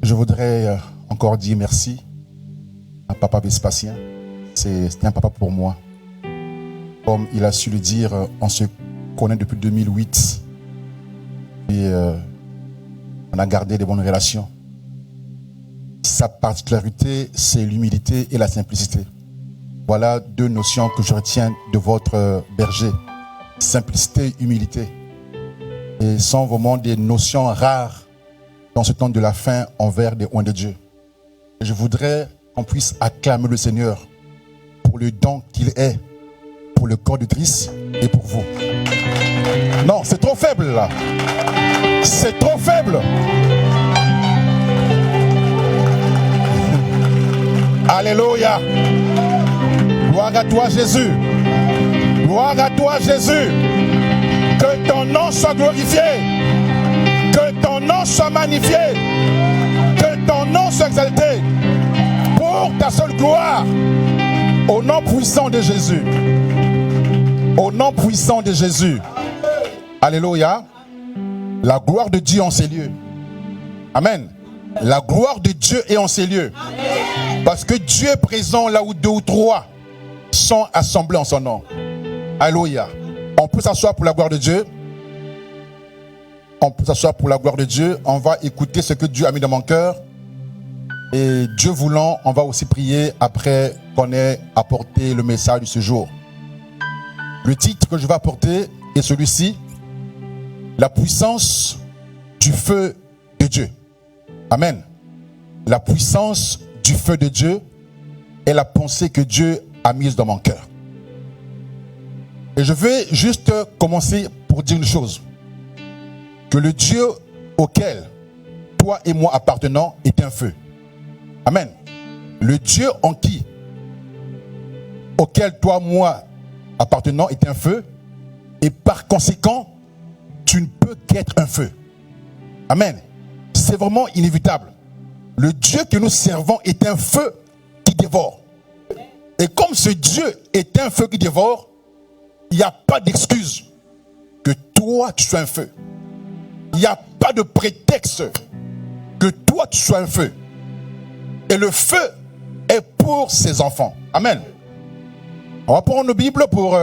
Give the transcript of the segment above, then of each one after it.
Je voudrais encore dire merci à Papa Vespasien. C'était un papa pour moi. Comme il a su le dire, on se connaît depuis 2008. Et on a gardé de bonnes relations. Sa particularité, c'est l'humilité et la simplicité. Voilà deux notions que je retiens de votre berger. Simplicité, humilité. Et sont vraiment des notions rares dans ce temps de la fin envers des oins de Dieu. Et je voudrais qu'on puisse acclamer le Seigneur pour le don qu'il est, pour le corps de Christ et pour vous. Non, c'est trop faible là. C'est trop faible. Alléluia. Gloire à toi Jésus. Gloire à toi Jésus. Que ton nom soit glorifié. Que ton nom soit magnifié. Que ton nom soit exalté. Pour ta seule gloire. Au nom puissant de Jésus. Au nom puissant de Jésus. Alléluia. La gloire de Dieu en ces lieux. Amen. La gloire de Dieu est en ces lieux. Parce que Dieu est présent là où deux ou trois sont assemblés en son nom. Alléluia. On peut s'asseoir pour la gloire de Dieu. On peut s'asseoir pour la gloire de Dieu. On va écouter ce que Dieu a mis dans mon cœur. Et Dieu voulant, on va aussi prier après qu'on ait apporté le message de ce jour. Le titre que je vais apporter est celui-ci. La puissance du feu de Dieu. Amen. La puissance du feu de Dieu est la pensée que Dieu a mise dans mon cœur. Et je vais juste commencer pour dire une chose. Que le Dieu auquel toi et moi appartenons est un feu. Amen. Le Dieu en qui, auquel toi et moi appartenons est un feu. Et par conséquent, tu ne peux qu'être un feu. Amen. C'est vraiment inévitable. Le Dieu que nous servons est un feu qui dévore. Et comme ce Dieu est un feu qui dévore, il n'y a pas d'excuse que toi tu sois un feu. Il n'y a pas de prétexte que toi tu sois un feu. Et le feu est pour ses enfants. Amen. On va prendre nos Bibles pour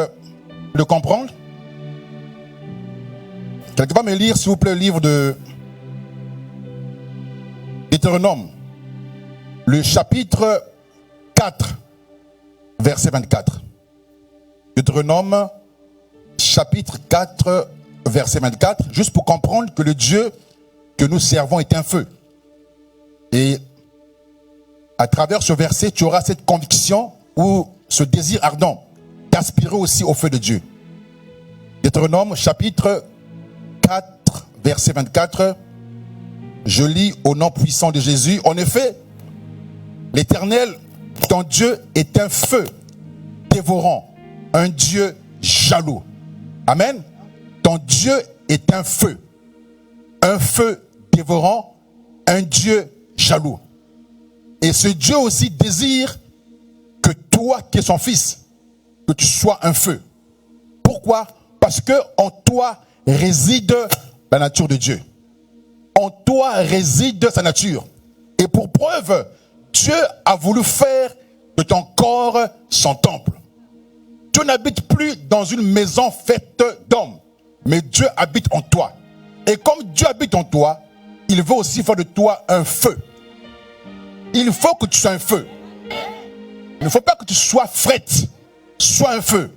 le comprendre. Quelqu'un va me lire s'il vous plaît le livre de Deutéronome, le chapitre 4, verset 24. Deutéronome, chapitre 4, verset 24, juste pour comprendre que le Dieu que nous servons est un feu. Et à travers ce verset, tu auras cette conviction ou ce désir ardent d'aspirer aussi au feu de Dieu. Deutéronome, chapitre 4, verset 24. Je lis au nom puissant de Jésus. En effet, l'Éternel, ton Dieu, est un feu dévorant, un Dieu jaloux. Amen. Ton Dieu est un feu dévorant, un Dieu jaloux. Et ce Dieu aussi désire que toi, qui es son fils, que tu sois un feu. Pourquoi? Parce que en toi réside la nature de Dieu. En toi réside sa nature. Et pour preuve, Dieu a voulu faire de ton corps son temple. Dieu n'habite plus dans une maison faite d'hommes, mais Dieu habite en toi. Et comme Dieu habite en toi, il veut aussi faire de toi un feu. Il faut que tu sois un feu. Il ne faut pas que tu sois frette. Sois un feu.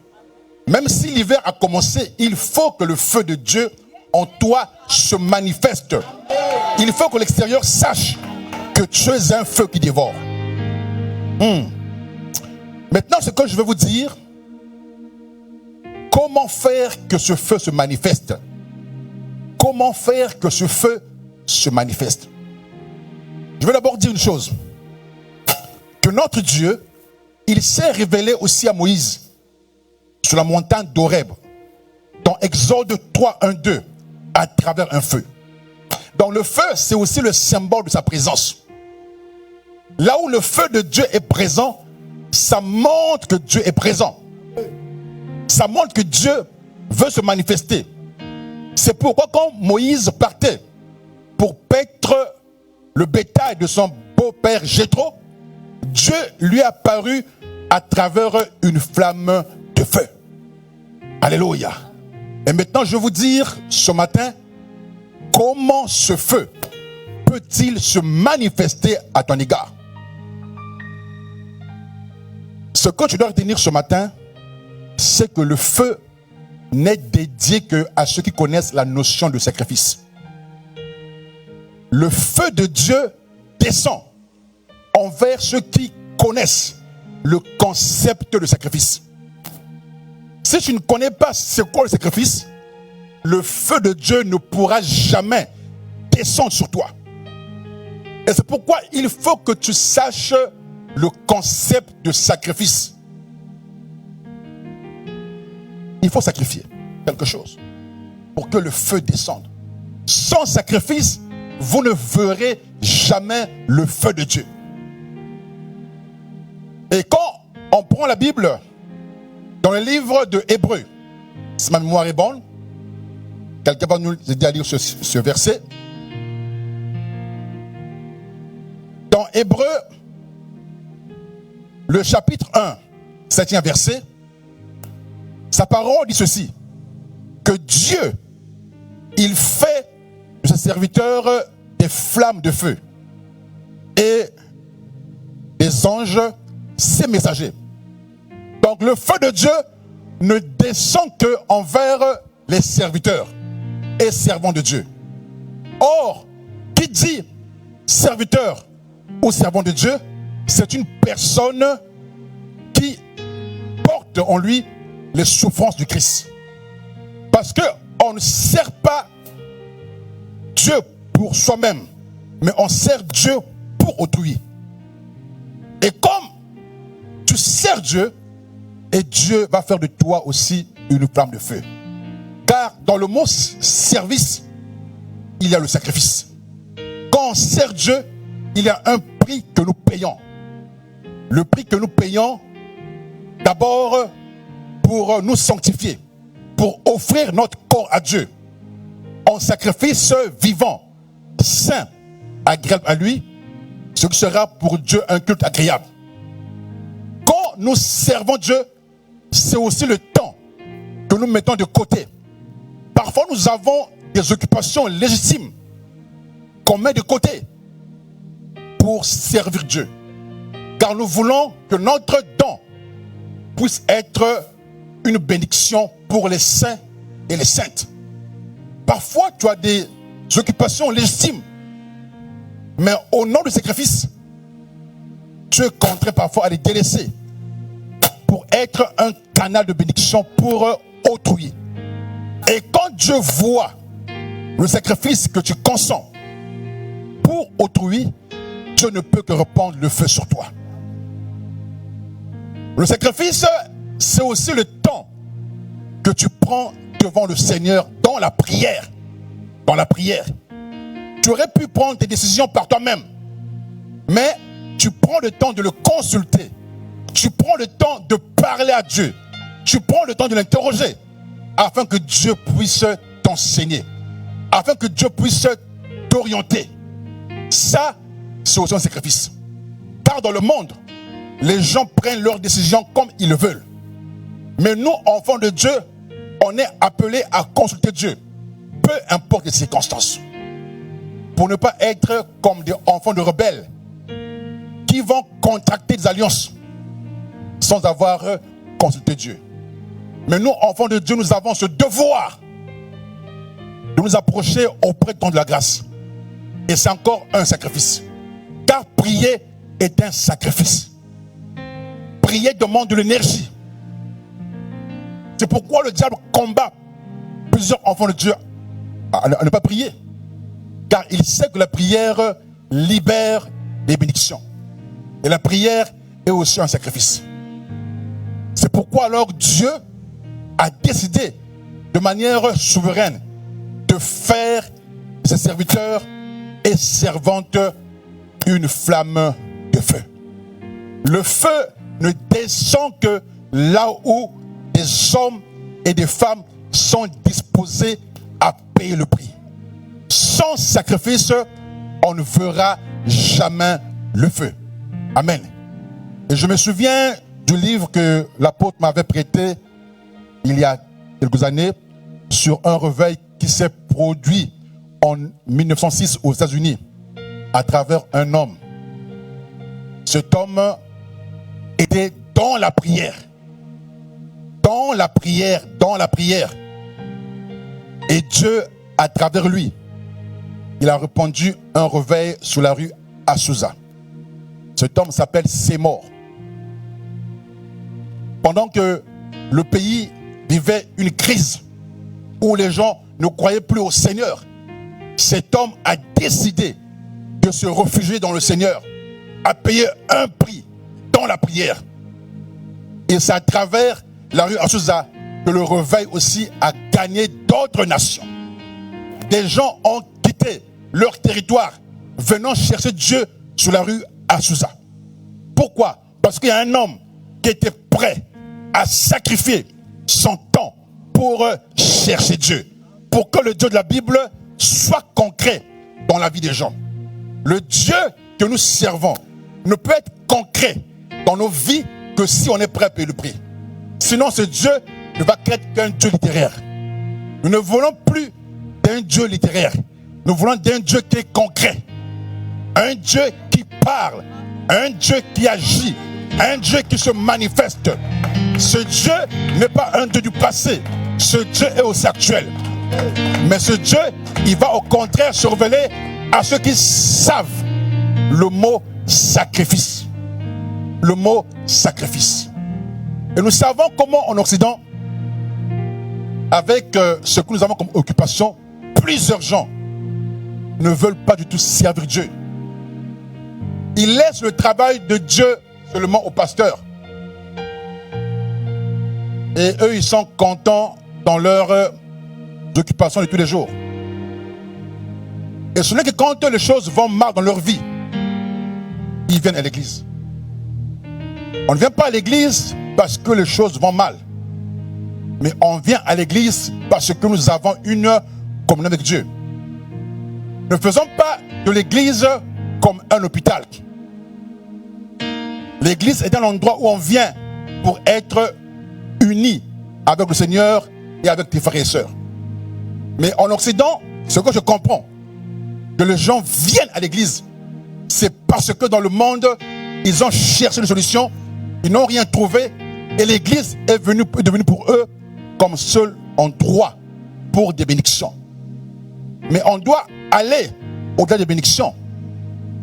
Même si l'hiver a commencé, il faut que le feu de Dieu en toi se manifeste. Il faut que l'extérieur sache que tu es un feu qui dévore. Maintenant, ce que je vais vous dire, comment faire que ce feu se manifeste? Comment faire que ce feu se manifeste? Je vais d'abord dire une chose. Que notre Dieu, il s'est révélé aussi à Moïse sur la montagne d'Horeb, dans Exode 3, 1, 2, à travers un feu. Donc le feu, c'est aussi le symbole de sa présence. Là où le feu de Dieu est présent, ça montre que Dieu est présent. Ça montre que Dieu veut se manifester. C'est pourquoi quand Moïse partait pour paître le bétail de son beau-père Jéthro, Dieu lui est apparu à travers une flamme de feu. Alléluia. Et maintenant, je vais vous dire ce matin, comment ce feu peut-il se manifester à ton égard? Ce que tu dois retenir ce matin, c'est que le feu n'est dédié qu'à ceux qui connaissent la notion de sacrifice. Le feu de Dieu descend envers ceux qui connaissent le concept de sacrifice. Si tu ne connais pas c'est quoi le sacrifice, le feu de Dieu ne pourra jamais descendre sur toi. Et c'est pourquoi il faut que tu saches le concept de sacrifice. Il faut sacrifier quelque chose pour que le feu descende. Sans sacrifice, vous ne verrez jamais le feu de Dieu. Et quand on prend la Bible, dans le livre de Hébreux, si ma mémoire est bonne, quelqu'un va nous aider à lire ce verset. Dans Hébreux, le chapitre 1, 7e verset, sa parole dit ceci, que Dieu, il fait de ses serviteurs des flammes de feu et des anges ses messagers. Donc le feu de Dieu ne descend que envers les serviteurs et servants de Dieu. Or, qui dit serviteur ou servant de Dieu, c'est une personne qui porte en lui les souffrances du Christ. Parce qu'on ne sert pas Dieu pour soi-même, mais on sert Dieu pour autrui. Et comme tu sers Dieu, et Dieu va faire de toi aussi une flamme de feu. Car dans le mot service, il y a le sacrifice. Quand on sert Dieu, il y a un prix que nous payons. Le prix que nous payons, d'abord pour nous sanctifier, pour offrir notre corps à Dieu, en sacrifice vivant, saint, agréable à lui, ce qui sera pour Dieu un culte agréable. Quand nous servons Dieu, c'est aussi le temps que nous mettons de côté. Parfois, nous avons des occupations légitimes qu'on met de côté pour servir Dieu. Car nous voulons que notre temps puisse être une bénédiction pour les saints et les saintes. Parfois, tu as des occupations légitimes, mais au nom du sacrifice, tu es contraint parfois à les délaisser pour être un canal de bénédiction pour autrui. Et quand Dieu voit le sacrifice que tu consens pour autrui, Dieu ne peut que répandre le feu sur toi. Le sacrifice, c'est aussi le temps que tu prends devant le Seigneur dans la prière. Dans la prière. Tu aurais pu prendre tes décisions par toi-même, mais tu prends le temps de le consulter. Tu prends le temps de parler à Dieu. Tu prends le temps de l'interroger afin que Dieu puisse t'enseigner, afin que Dieu puisse t'orienter. Ça, c'est aussi un sacrifice. Car dans le monde, les gens prennent leurs décisions comme ils le veulent. Mais nous, enfants de Dieu, on est appelés à consulter Dieu, peu importe les circonstances, pour ne pas être comme des enfants de rebelles qui vont contracter des alliances sans avoir consulté Dieu. Mais nous, enfants de Dieu, nous avons ce devoir de nous approcher auprès du trône de la grâce. Et c'est encore un sacrifice. Car prier est un sacrifice. Prier demande de l'énergie. C'est pourquoi le diable combat plusieurs enfants de Dieu à ne pas prier. Car il sait que la prière libère les bénédictions. Et la prière est aussi un sacrifice. C'est pourquoi alors Dieu a décidé de manière souveraine de faire de ses serviteurs et servantes une flamme de feu. Le feu ne descend que là où des hommes et des femmes sont disposés à payer le prix. Sans sacrifice, on ne verra jamais le feu. Amen. Et je me souviens du livre que l'apôtre m'avait prêté il y a quelques années sur un réveil qui s'est produit en 1906 aux États-Unis à travers un homme. Cet homme était dans la prière. Dans la prière, dans la prière. Et Dieu, à travers lui, il a répandu un réveil sur la rue Azusa. Cet homme s'appelle Seymour. Pendant que le pays vivait une crise où les gens ne croyaient plus au Seigneur, cet homme a décidé de se réfugier dans le Seigneur, a payé un prix dans la prière. Et c'est à travers la rue Azusa que le réveil aussi a gagné d'autres nations. Des gens ont quitté leur territoire venant chercher Dieu sur la rue Azusa. Pourquoi? Parce qu'il y a un homme qui était prêt à sacrifier son temps pour chercher Dieu, pour que le Dieu de la Bible soit concret dans la vie des gens. Le Dieu que nous servons ne peut être concret dans nos vies que si on est prêt à payer le prix. Sinon, ce Dieu ne va qu'être qu'un Dieu littéraire. Nous ne voulons plus d'un Dieu littéraire. Nous voulons d'un Dieu qui est concret. Un Dieu qui parle. Un Dieu qui agit. Un Dieu qui se manifeste. Ce Dieu n'est pas un Dieu du passé. Ce Dieu est aussi actuel. Mais ce Dieu, il va au contraire se révéler à ceux qui savent le mot sacrifice. Le mot sacrifice. Et nous savons comment en Occident, avec ce que nous avons comme occupation, plusieurs gens ne veulent pas du tout servir Dieu. Ils laissent le travail de Dieu seulement aux pasteurs. Et eux, ils sont contents dans leurs occupations de tous les jours. Et ce n'est que quand les choses vont mal dans leur vie, ils viennent à l'église. On ne vient pas à l'église parce que les choses vont mal. Mais on vient à l'église parce que nous avons une communion avec Dieu. Ne faisons pas de l'église comme un hôpital. L'église est un endroit où on vient pour être unis avec le Seigneur et avec tes frères et sœurs. Mais en Occident, ce que je comprends, que les gens viennent à l'église, c'est parce que dans le monde, ils ont cherché une solution, ils n'ont rien trouvé, et l'église est devenue pour eux comme seul endroit pour des bénédictions. Mais on doit aller au-delà des bénédictions.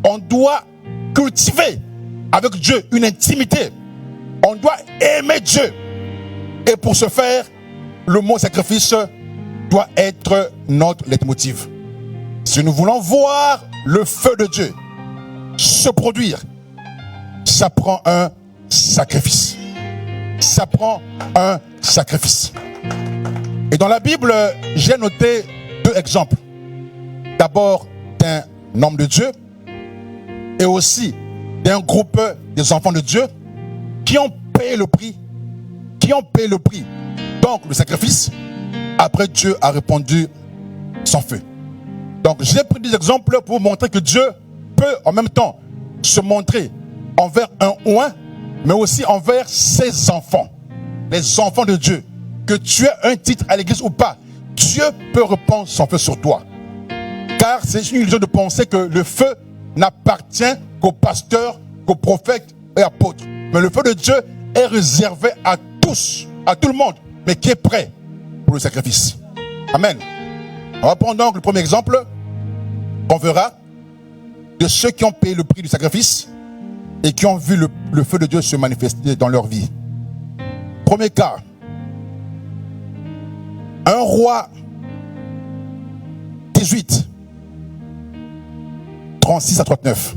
On doit cultiver avec Dieu une intimité. On doit aimer Dieu. Et pour ce faire, le mot sacrifice doit être notre leitmotiv. Si nous voulons voir le feu de Dieu se produire, ça prend un sacrifice. Ça prend un sacrifice. Et dans la Bible, j'ai noté deux exemples. D'abord, d'un homme de Dieu et aussi d'un groupe des enfants de Dieu qui ont payé le prix. Qui ont payé le prix. Donc, le sacrifice, après Dieu a répandu son feu. Donc, j'ai pris des exemples pour vous montrer que Dieu peut en même temps se montrer envers un ou un, mais aussi envers ses enfants, les enfants de Dieu. Que tu aies un titre à l'église ou pas, Dieu peut répandre son feu sur toi. Car c'est une illusion de penser que le feu n'appartient qu'aux pasteurs, qu'aux prophètes et apôtres. Mais le feu de Dieu est réservé à tous, à tout le monde, mais qui est prêt pour le sacrifice. Amen. On va prendre donc le premier exemple qu'on verra de ceux qui ont payé le prix du sacrifice et qui ont vu le feu de Dieu se manifester dans leur vie. Premier cas. Un roi 18, 36 à 39.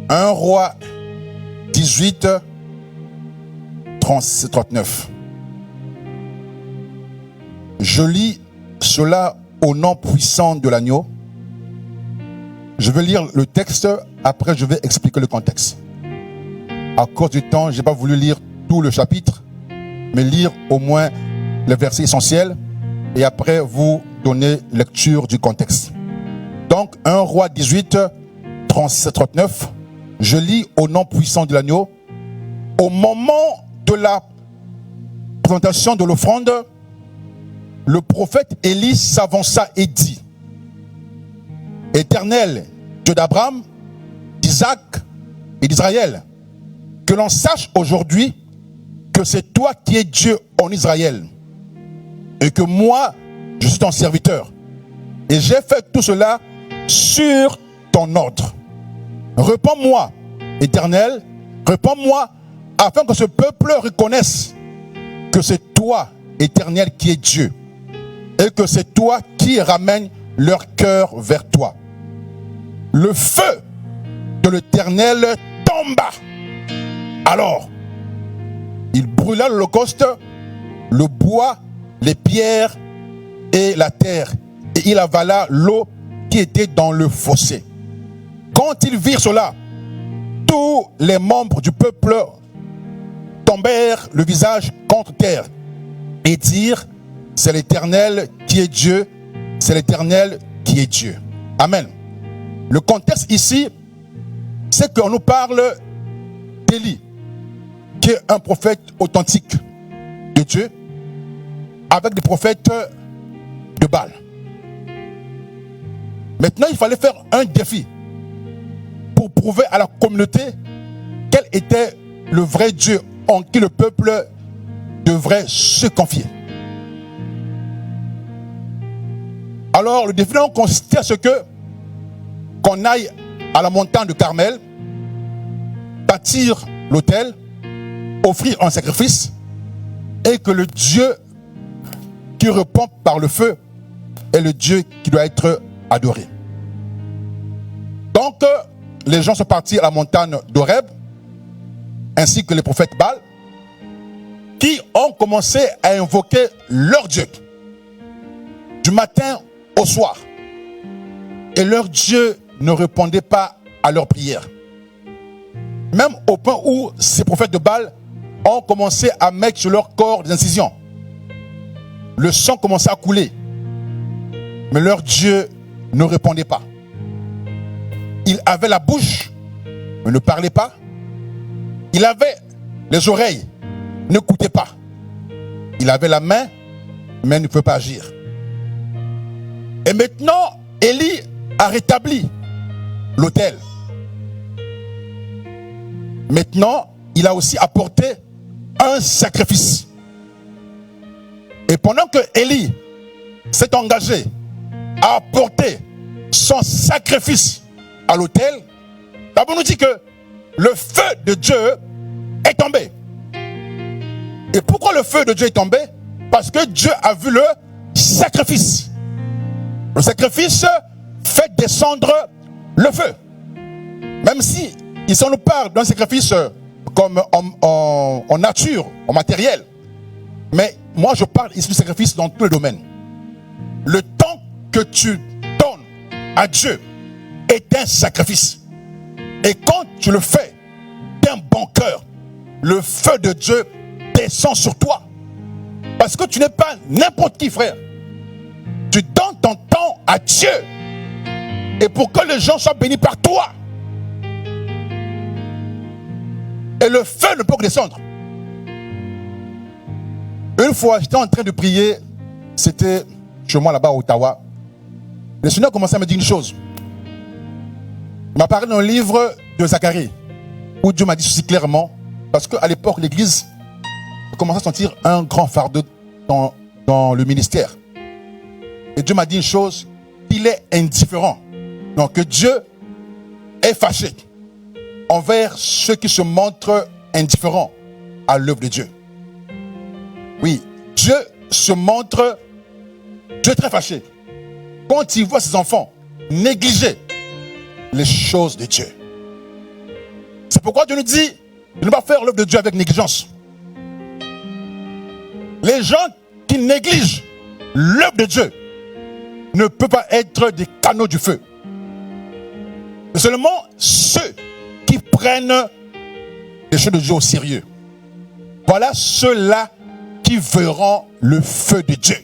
Un roi 18, 36 à 39. Je lis cela au nom puissant de l'agneau. Je vais lire le texte, après je vais expliquer le contexte. À cause du temps, je n'ai pas voulu lire tout le chapitre, mais lire au moins les versets essentiels, et après vous donner lecture du contexte. Donc, 1 Roi 18, 37-39, je lis au nom puissant de l'agneau. Au moment de la présentation de l'offrande, le prophète Élie s'avança et dit: Éternel, Dieu d'Abraham, d'Isaac et d'Israël, que l'on sache aujourd'hui que c'est toi qui es Dieu en Israël, et que moi, je suis ton serviteur. Et j'ai fait tout cela sur ton ordre. Réponds-moi, Éternel, réponds-moi, afin que ce peuple reconnaisse que c'est toi, Éternel, qui es Dieu, et que c'est toi qui ramènes leur cœur vers toi. Le feu de l'Éternel tomba. Alors, il brûla l'holocauste, le bois, les pierres et la terre, et il avala l'eau qui était dans le fossé. Quand ils virent cela, tous les membres du peuple tombèrent le visage contre terre et dirent: c'est l'Éternel qui est Dieu, c'est l'Éternel qui est Dieu. Amen. Le contexte ici, c'est qu'on nous parle d'Élie, qui est un prophète authentique de Dieu, avec des prophètes de Baal. Maintenant, il fallait faire un défi pour prouver à la communauté quel était le vrai Dieu en qui le peuple devrait se confier. Alors, le défi consistait à ce qu'on aille à la montagne de Carmel, bâtir l'autel, offrir un sacrifice, et que le Dieu qui répond par le feu est le Dieu qui doit être adoré. Donc, les gens sont partis à la montagne d'Horeb, ainsi que les prophètes Baal, qui ont commencé à invoquer leur Dieu, du matin au soir. Et leur Dieu ne répondait pas à leurs prières. Même au point où ces prophètes de Baal ont commencé à mettre sur leur corps des incisions. Le sang commençait à couler. Mais leur Dieu ne répondait pas. Il avait la bouche, mais ne parlait pas. Il avait les oreilles, n'écoutait pas. Il avait la main, mais ne pouvait pas agir. Et maintenant, Élie a rétabli l'autel. Maintenant, il a aussi apporté un sacrifice. Et pendant que Élie s'est engagé à apporter son sacrifice à l'autel, la Bible nous dit que le feu de Dieu est tombé. Et pourquoi le feu de Dieu est tombé? Parce que Dieu a vu le sacrifice. Le sacrifice fait descendre le feu. Même si ici on nous parle d'un sacrifice comme en nature, en matériel. Mais moi je parle ici du sacrifice dans tous les domaines. Le temps que tu donnes à Dieu est un sacrifice. Et quand tu le fais d'un bon cœur, le feu de Dieu descend sur toi. Parce que tu n'es pas n'importe qui, frère. Tu donnes ton temps à Dieu. Et pour que les gens soient bénis par toi. Et le feu ne peut que descendre. Une fois, j'étais en train de prier. C'était chez moi là-bas à Ottawa. Le Seigneur commençait à me dire une chose. Il m'a parlé dans le livre de Zacharie, où Dieu m'a dit ceci clairement. Parce qu'à l'époque, l'église commençait à sentir un grand fardeau dans le ministère. Et Dieu m'a dit une chose, il est indifférent. Donc que Dieu est fâché envers ceux qui se montrent indifférents à l'œuvre de Dieu. Oui, Dieu se montre, Dieu est très fâché quand il voit ses enfants négliger les choses de Dieu. C'est pourquoi Dieu nous dit de ne pas faire l'œuvre de Dieu avec négligence. Les gens qui négligent l'œuvre de Dieu ne peuvent pas être des canaux du feu. C'est seulement ceux qui prennent les choses de Dieu au sérieux. Voilà ceux-là qui verront le feu de Dieu.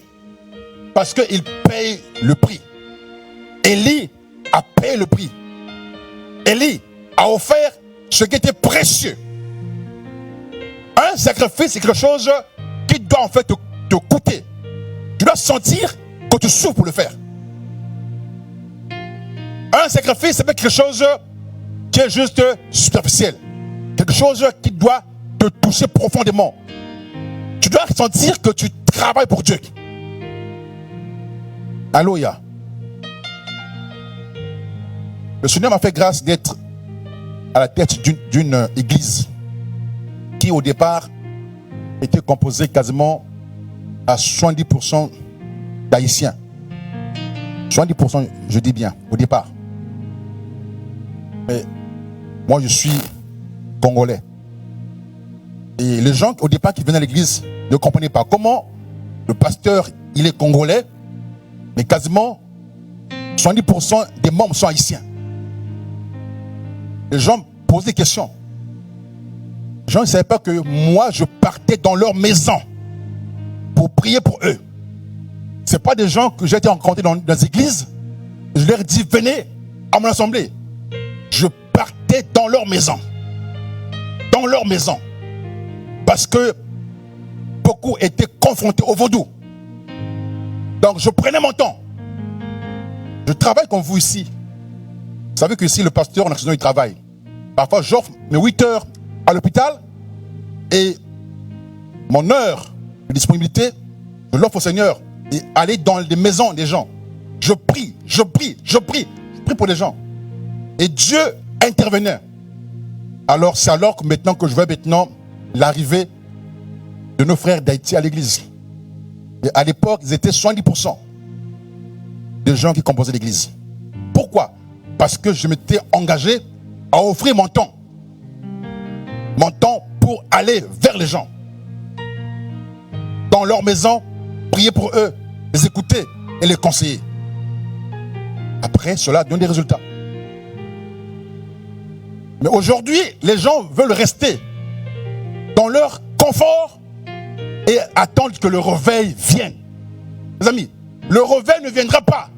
parce qu'il paye le prix. Élie a payé le prix. Élie a offert ce qui était précieux. Un sacrifice, c'est quelque chose qui doit en fait te coûter. Tu dois sentir que tu souffres pour le faire. Un sacrifice, c'est quelque chose qui est juste superficiel. Quelque chose qui doit te toucher profondément. Tu dois sentir que tu travailles pour Dieu. Alléluia. Le Seigneur m'a fait grâce d'être à la tête d'une église qui au départ était composée quasiment à 70% d'Haïtiens. 70%, je dis bien, au départ. Mais moi, je suis Congolais. Et les gens, au départ, qui venaient à l'église, ne comprenaient pas comment le pasteur, il est Congolais, mais quasiment 70% des membres sont Haïtiens. Les gens me posaient des questions. Les gens ne savaient pas que moi, je partais dans leur maison pour prier pour eux. Ce n'est pas des gens que j'ai été rencontrés dans les églises. Je leur dis, venez à mon assemblée. Je partais dans leur maison. Dans leur maison. Parce que beaucoup étaient confrontés au vaudou. Donc je prenais mon temps. Je travaille comme vous ici. Vous savez que ici, le pasteur en action, il travaille. Parfois, j'offre mes 8 heures à l'hôpital et mon heure de disponibilité, je l'offre au Seigneur et aller dans les maisons des gens. Je prie pour les gens. Et Dieu intervenait. Alors, c'est alors que maintenant que je vois maintenant l'arrivée de nos frères d'Haïti à l'église. Et à l'époque, ils étaient 70% des gens qui composaient l'église. Pourquoi? Parce que je m'étais engagé à offrir mon temps. Mon temps pour aller vers les gens. Dans leur maison, prier pour eux, les écouter et les conseiller. Après, cela donne des résultats. Mais aujourd'hui, les gens veulent rester dans leur confort et attendre que le réveil vienne. Mes amis, le réveil ne viendra pas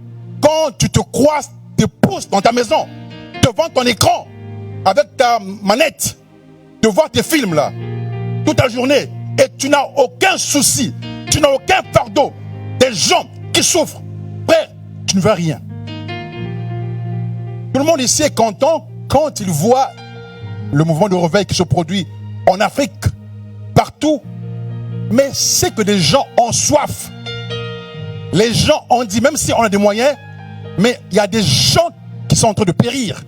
quand tu te croises tes pouces dans ta maison, devant ton écran, avec ta manette, de voir tes films là, toute la journée, et tu n'as aucun souci, tu n'as aucun fardeau, des gens qui souffrent. Frère, tu ne veux rien. Tout le monde ici est content quand il voit le mouvement de réveil qui se produit en Afrique, partout. Mais c'est que des gens ont soif. Les gens ont dit, même si on a des moyens, mais il y a des gens qui sont en train de périr.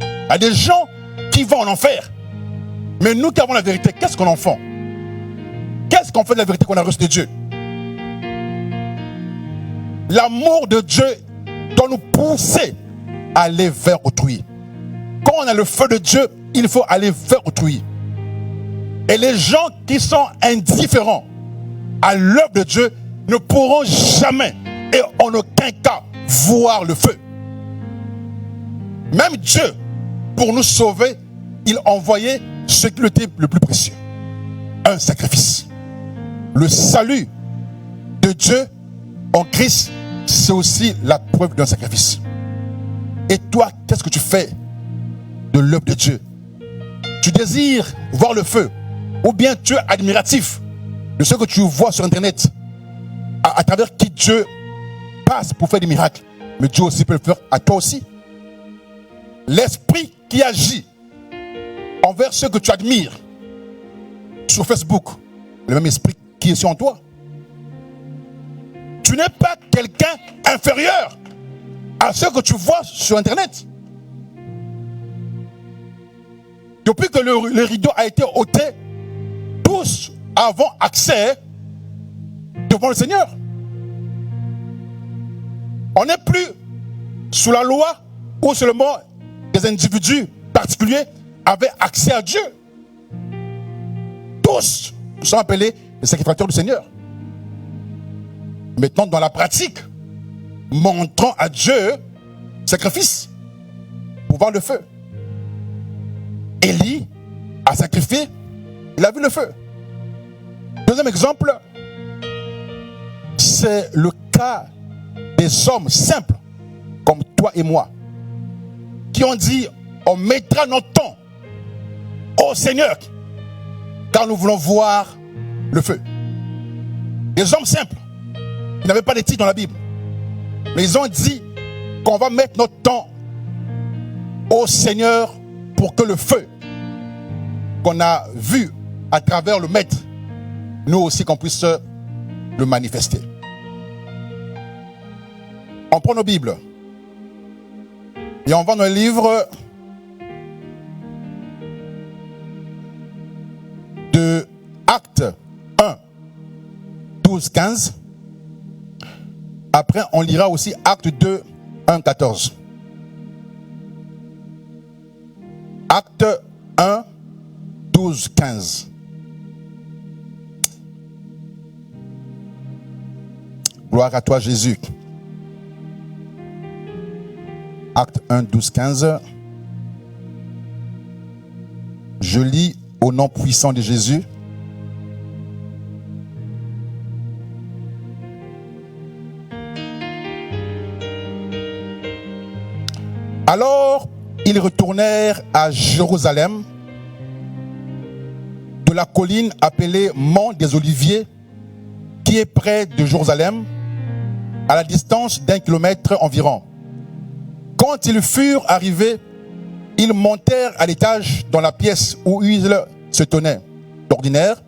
Il y a des gens qui vont en enfer. Mais nous qui avons la vérité, qu'est-ce qu'on en fait? Qu'est-ce qu'on fait de la vérité qu'on a reçue de Dieu? L'amour de Dieu doit nous pousser à aller vers autrui. Quand on a le feu de Dieu, il faut aller vers autrui. Et les gens qui sont indifférents à l'œuvre de Dieu ne pourront jamais et en aucun cas voir le feu. Même Dieu, pour nous sauver, il envoyait ce qui était le plus précieux. Un sacrifice. Le salut de Dieu en Christ, c'est aussi la preuve d'un sacrifice. Et toi, qu'est-ce que tu fais de l'œuvre de Dieu? Tu désires voir le feu, ou bien tu es admiratif de ce que tu vois sur Internet, à travers qui Dieu passe pour faire des miracles. Mais Dieu aussi peut le faire à toi aussi. L'esprit qui agit envers ceux que tu admires sur Facebook, le même esprit qui est sur toi. Tu n'es pas quelqu'un inférieur à ce que tu vois sur Internet. Depuis que le rideau a été ôté, tous avons accès devant le Seigneur. On n'est plus sous la loi où seulement des individus particuliers avaient accès à Dieu. Tous sont appelés les sacrificateurs du Seigneur. Maintenant, dans la pratique, montrant à Dieu sacrifice pour voir le feu. Élie a sacrifié, il a vu le feu. Deuxième exemple, c'est le cas des hommes simples, comme toi et moi, qui ont dit, on mettra notre temps au Seigneur, car nous voulons voir le feu. Des hommes simples, qui n'avaient pas de titre dans la Bible, mais ils ont dit qu'on va mettre notre temps au Seigneur pour que le feu qu'on a vu à travers le Maître, nous aussi qu'on puisse le manifester. On prend nos Bibles et on va dans le livre de Actes 1, 12, 15. Après, on lira aussi Actes 2, 1, 14. Actes 1, 12, 15. Gloire à toi, Jésus. Acte 1, 12, 15. Je lis au nom puissant de Jésus. Alors, ils retournèrent à Jérusalem, de la colline appelée Mont des Oliviers, qui est près de Jérusalem, à la distance d'1 kilomètre environ. Quand ils furent arrivés, ils montèrent à l'étage dans la pièce où ils se tenaient d'ordinaire.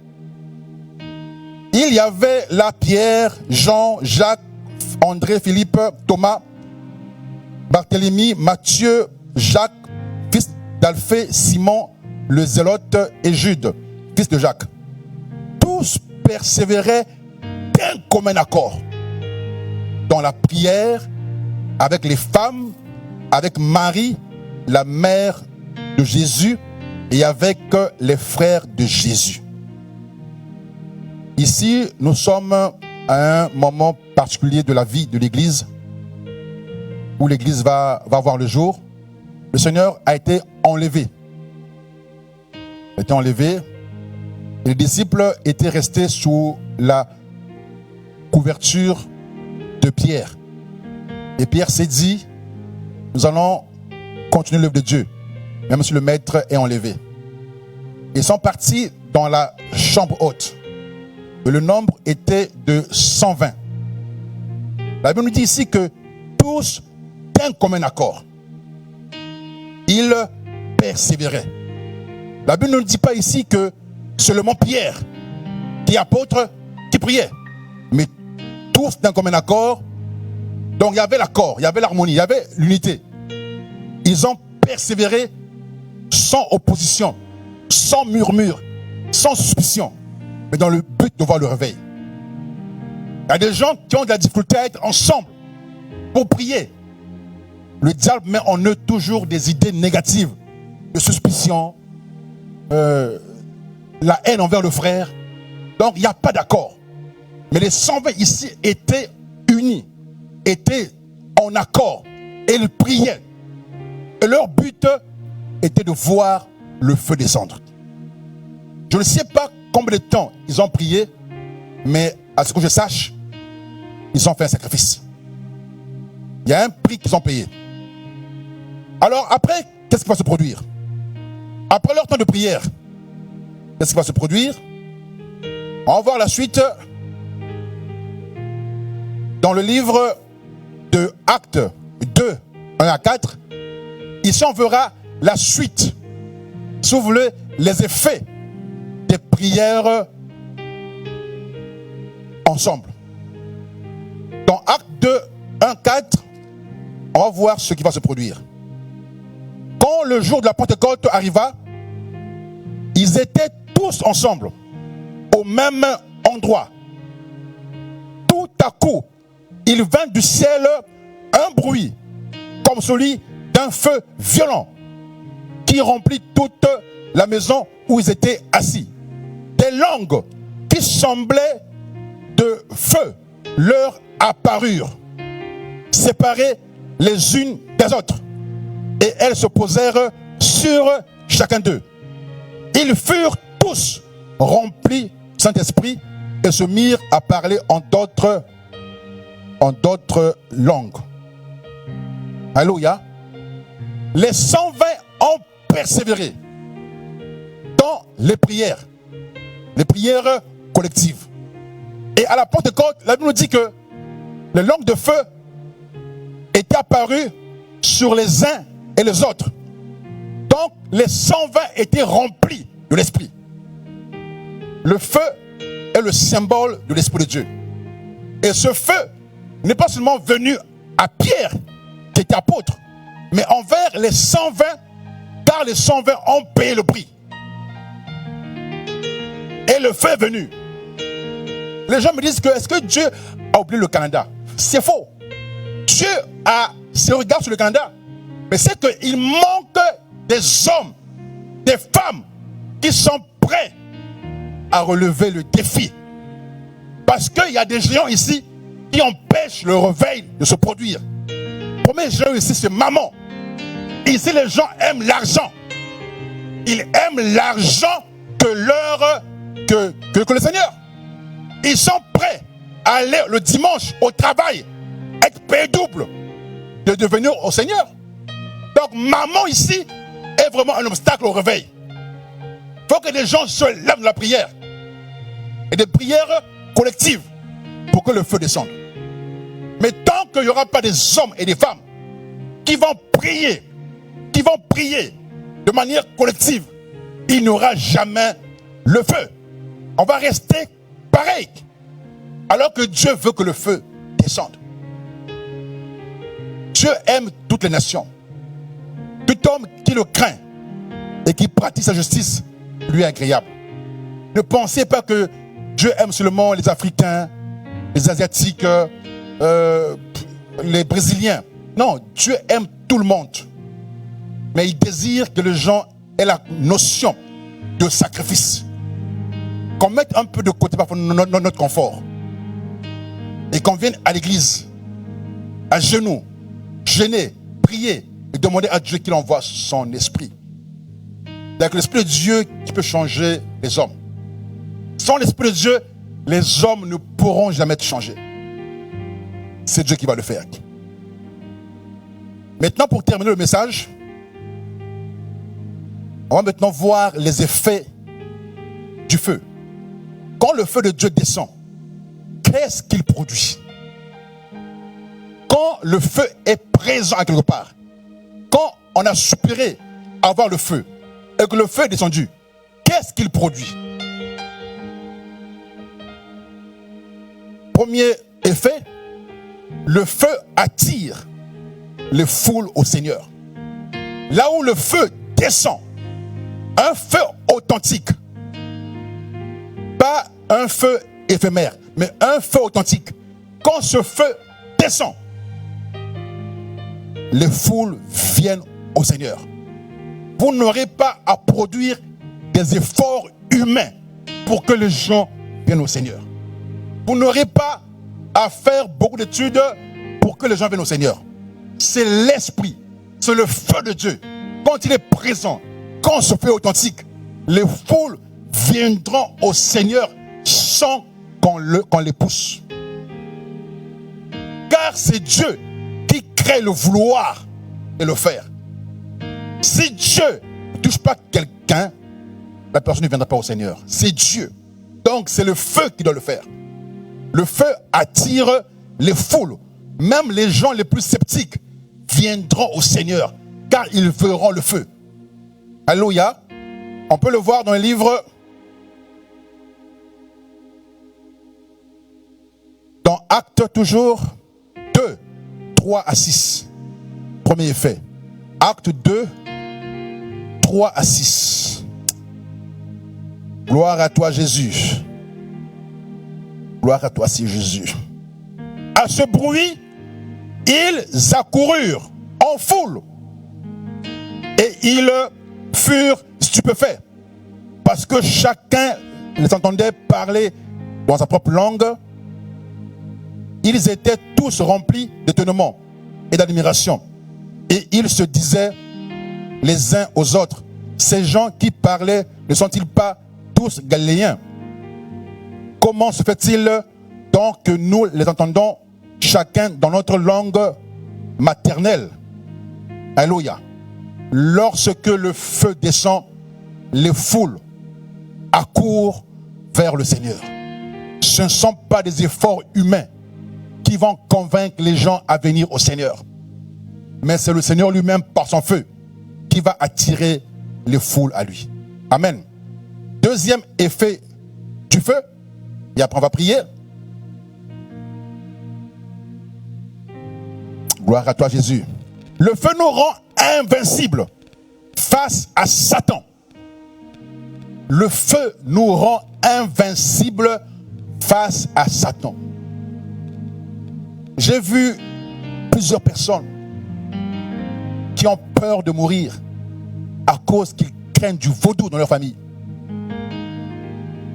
Il y avait là Pierre, Jean, Jacques, André, Philippe, Thomas, Barthélemy, Matthieu, Jacques, fils d'Alphée, Simon, le Zélote et Jude, fils de Jacques. Tous persévéraient d'un commun accord dans la prière avec les femmes, avec Marie, la mère de Jésus, et avec les frères de Jésus. Ici, nous sommes à un moment particulier de la vie de l'Église, où l'Église va voir le jour. Le Seigneur a été enlevé. Il a été enlevé. Et les disciples étaient restés sous la couverture de Pierre. Et Pierre s'est dit, nous allons continuer l'œuvre de Dieu, même si le Maître est enlevé. Ils sont partis dans la chambre haute. Et le nombre était de 120. La Bible nous dit ici que tous d'un commun accord, ils persévéraient. La Bible ne nous dit pas ici que seulement Pierre, qui est apôtre, qui priait, mais tous d'un commun accord. Donc il y avait l'accord, il y avait l'harmonie, il y avait l'unité. Ils ont persévéré sans opposition, sans murmure, sans suspicion, mais dans le but de voir le réveil. Il y a des gens qui ont de la difficulté à être ensemble pour prier. Le diable met en eux toujours des idées négatives, de suspicion, la haine envers le frère. Donc il n'y a pas d'accord. Mais les 120 ici étaient unis, étaient en accord, et ils priaient. Et leur but était de voir le feu descendre. Je ne sais pas combien de temps ils ont prié, mais à ce que je sache, ils ont fait un sacrifice. Il y a un prix qu'ils ont payé. Alors après, qu'est-ce qui va se produire? Après leur temps de prière, qu'est-ce qui va se produire? On va voir la suite dans le livre de Actes 2, 1 à 4. Ici, on verra la suite. Si vous voulez, les effets des prières ensemble. Dans Actes 2, 1, 4, on va voir ce qui va se produire. Quand le jour de la Pentecôte arriva, ils étaient tous ensemble, au même endroit. Tout à coup, il vint du ciel un bruit, comme celui d'un feu violent, qui remplit toute la maison où ils étaient assis. Des langues qui semblaient de feu leur apparurent, séparées les unes des autres, et elles se posèrent sur chacun d'eux. Ils furent tous remplis du Saint-Esprit et se mirent à parler en en d'autres langues. Alléluia. Les 120 ont persévéré dans les prières collectives. Et à la Pentecôte, la Bible nous dit que les langues de feu étaient apparues sur les uns et les autres. Donc, les 120 étaient remplis de l'Esprit. Le feu est le symbole de l'Esprit de Dieu. Et ce feu n'est pas seulement venu à Pierre, qui était apôtre, mais envers les 120, car les 120 ont payé le prix. Et le feu est venu. Les gens me disent que est-ce que Dieu a oublié le Canada? C'est faux. Dieu a ses regards sur le Canada. Mais c'est qu'il manque des hommes, des femmes qui sont prêts à relever le défi. Parce qu'il y a des géants ici qui empêchent le réveil de se produire. Le premier géant ici, c'est maman. Ici, les gens aiment l'argent. Ils aiment l'argent que le Seigneur. Ils sont prêts à aller le dimanche au travail, être payé double, de devenir au Seigneur. Donc, maman ici est vraiment un obstacle au réveil. Il faut que les gens se lèvent de la prière. Et des prières collectives pour que le feu descende. Mais tant qu'il n'y aura pas des hommes et des femmes qui vont prier de manière collective, il n'y aura jamais le feu. On va rester pareil. Alors que Dieu veut que le feu descende. Dieu aime toutes les nations. Tout homme qui le craint et qui pratique sa justice lui est agréable. Ne pensez pas que Dieu aime seulement les Africains, les Asiatiques, les Brésiliens. Non, Dieu aime tout le monde. Mais il désire que les gens aient la notion de sacrifice. Qu'on mette un peu de côté parfois notre confort. Et qu'on vienne à l'église, à genoux, gêner, prier et demander à Dieu qu'il envoie son esprit. C'est l'esprit de Dieu qui peut changer les hommes. Sans l'esprit de Dieu, les hommes ne pourront jamais être changés. C'est Dieu qui va le faire. Maintenant, pour terminer le message, on va maintenant voir les effets du feu. Quand le feu de Dieu descend, qu'est-ce qu'il produit? Quand le feu est présent à quelque part, quand on a soupiré à voir le feu et que le feu est descendu, qu'est-ce qu'il produit? Premier effet, le feu attire les foules au Seigneur. Là où le feu descend, un feu authentique, pas un feu éphémère, mais un feu authentique. Quand ce feu descend, les foules viennent au Seigneur. Vous n'aurez pas à produire des efforts humains pour que les gens viennent au Seigneur. Vous n'aurez pas à faire beaucoup d'études pour que les gens viennent au Seigneur. C'est l'Esprit, c'est le feu de Dieu. Quand il est présent, quand ce feu est authentique, les foules viendront au Seigneur sans qu'on les pousse. Car c'est Dieu qui crée le vouloir et le faire. Si Dieu ne touche pas quelqu'un, la personne ne viendra pas au Seigneur. C'est Dieu. Donc c'est le feu qui doit le faire. Le feu attire les foules. Même les gens les plus sceptiques viendront au Seigneur, car ils verront le feu. Alléluia. On peut le voir dans le livre, dans Actes toujours 2, 3 à 6. Premier effet. Acte 2, 3 à 6. Gloire à toi, Jésus. Gloire à toi, si Jésus. À ce bruit, ils accoururent en foule et ils furent stupéfaits parce que chacun les entendait parler dans sa propre langue. Ils étaient tous remplis d'étonnement et d'admiration et ils se disaient les uns aux autres: ces gens qui parlaient ne sont-ils pas tous galiléens? Comment se fait-il donc que nous les entendons chacun dans notre langue maternelle. Alléluia. Lorsque le feu descend, les foules accourent vers le Seigneur. Ce ne sont pas des efforts humains qui vont convaincre les gens à venir au Seigneur. Mais c'est le Seigneur lui-même, par son feu, qui va attirer les foules à lui. Amen. Deuxième effet du feu, et après on va prier. Gloire à toi Jésus. Le feu nous rend invincibles face à Satan. Le feu nous rend invincibles face à Satan. J'ai vu plusieurs personnes qui ont peur de mourir à cause qu'ils craignent du vaudou dans leur famille.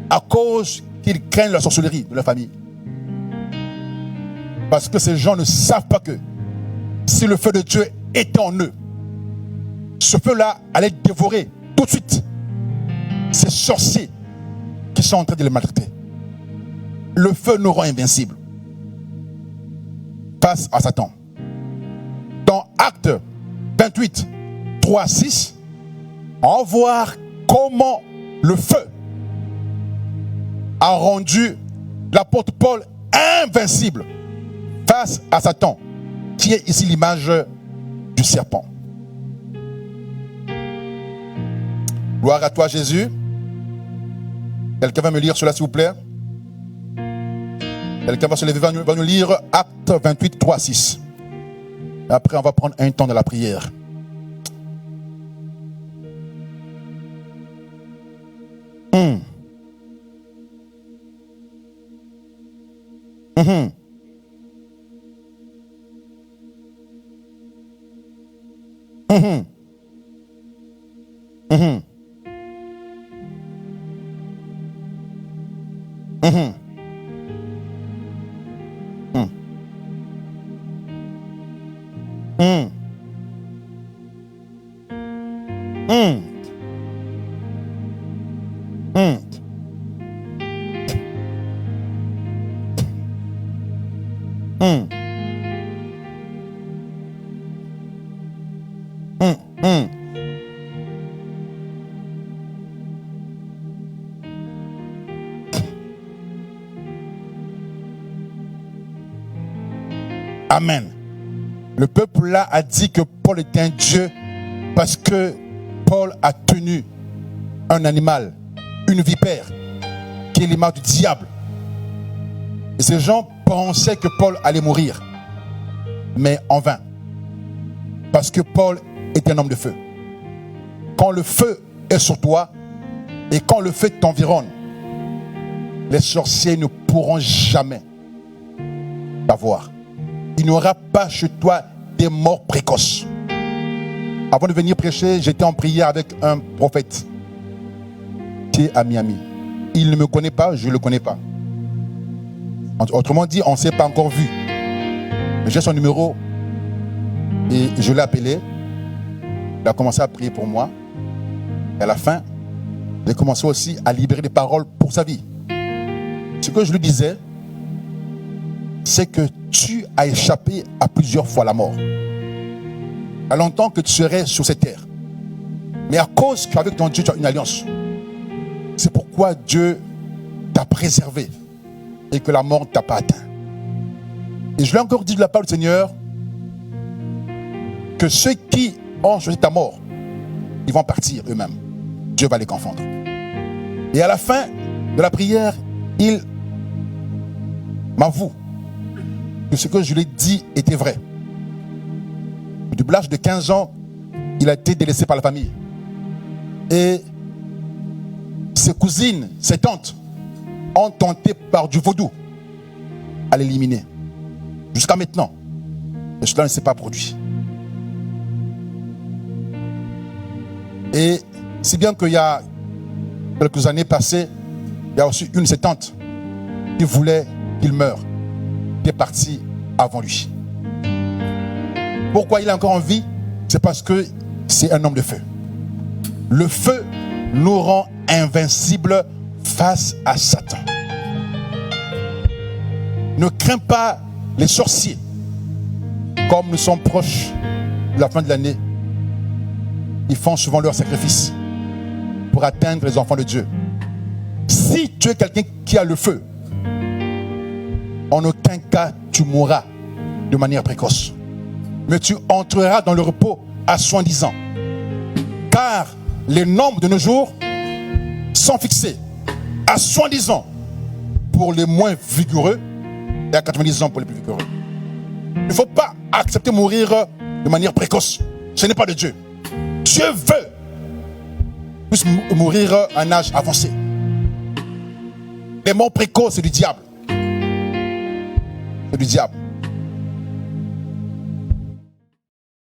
À cause qu'ils craignent la sorcellerie de leur famille. Parce que ces gens ne savent pas que si le feu de Dieu était en eux, ce feu-là allait dévorer tout de suite ces sorciers qui sont en train de les maltraiter. Le feu nous rend invincibles face à Satan. Dans Actes 28, 3 à 6, on va voir comment le feu a rendu l'apôtre Paul invincible face à Satan, qui est ici l'image du serpent. Gloire à toi Jésus. Quelqu'un va me lire cela s'il vous plaît? Quelqu'un va se lever, va nous lire Actes 28, 3 à 6. Après on va prendre un temps de la prière. Amen. Le peuple là a dit que Paul était un Dieu parce que Paul a tenu un animal, une vipère, qui est l'image du diable. Et ces gens pensaient que Paul allait mourir, mais en vain. Parce que Paul est un homme de feu. Quand le feu est sur toi et quand le feu t'environne, les sorciers ne pourront jamais t'avoir. Il n'y aura pas chez toi des morts précoces. Avant de venir prêcher, j'étais en prière avec un prophète qui est à Miami. Il ne me connaît pas, je ne le connais pas. Autrement dit, on ne s'est pas encore vu. Mais j'ai son numéro et je l'ai appelé. Il a commencé à prier pour moi. Et à la fin, j'ai commencé aussi à libérer des paroles pour sa vie. Ce que je lui disais, c'est que tu as échappé à plusieurs fois la mort. À longtemps que tu serais sur cette terre. Mais à cause qu'avec ton Dieu, tu as une alliance. C'est pourquoi Dieu t'a préservé et que la mort ne t'a pas atteint. Et je lui ai encore dit de la part du Seigneur que ceux qui ont choisi ta mort, ils vont partir eux-mêmes. Dieu va les confondre. Et à la fin de la prière, il m'avoue que ce que je lui ai dit était vrai. Depuis l'âge de 15 ans, il a été délaissé par la famille. Et ses cousines, ses tantes, ont tenté par du vaudou à l'éliminer. Jusqu'à maintenant. Et cela ne s'est pas produit. Et si bien qu'il y a quelques années passées, il y a aussi une de ses tantes qui voulait qu'il meure, qui est partie avant lui. Pourquoi il est encore en vie? C'est parce que c'est un homme de feu. Le feu nous rend invincibles face à Satan. Ne crains pas Les sorciers, comme nous sommes proches de la fin de l'année, ils font souvent leur sacrifice pour atteindre les enfants de Dieu. Si tu es quelqu'un qui a le feu, en aucun cas tu mourras de manière précoce, mais tu entreras dans le repos à 70 ans. Car les nombres de nos jours sont fixés à 70 ans pour les moins vigoureux et à 90 ans pour les plus vigoureux. Il ne faut pas accepter de mourir de manière précoce. Ce n'est pas de Dieu. Dieu veut plus mourir à un âge avancé. Les morts précoces, c'est du diable. C'est du diable.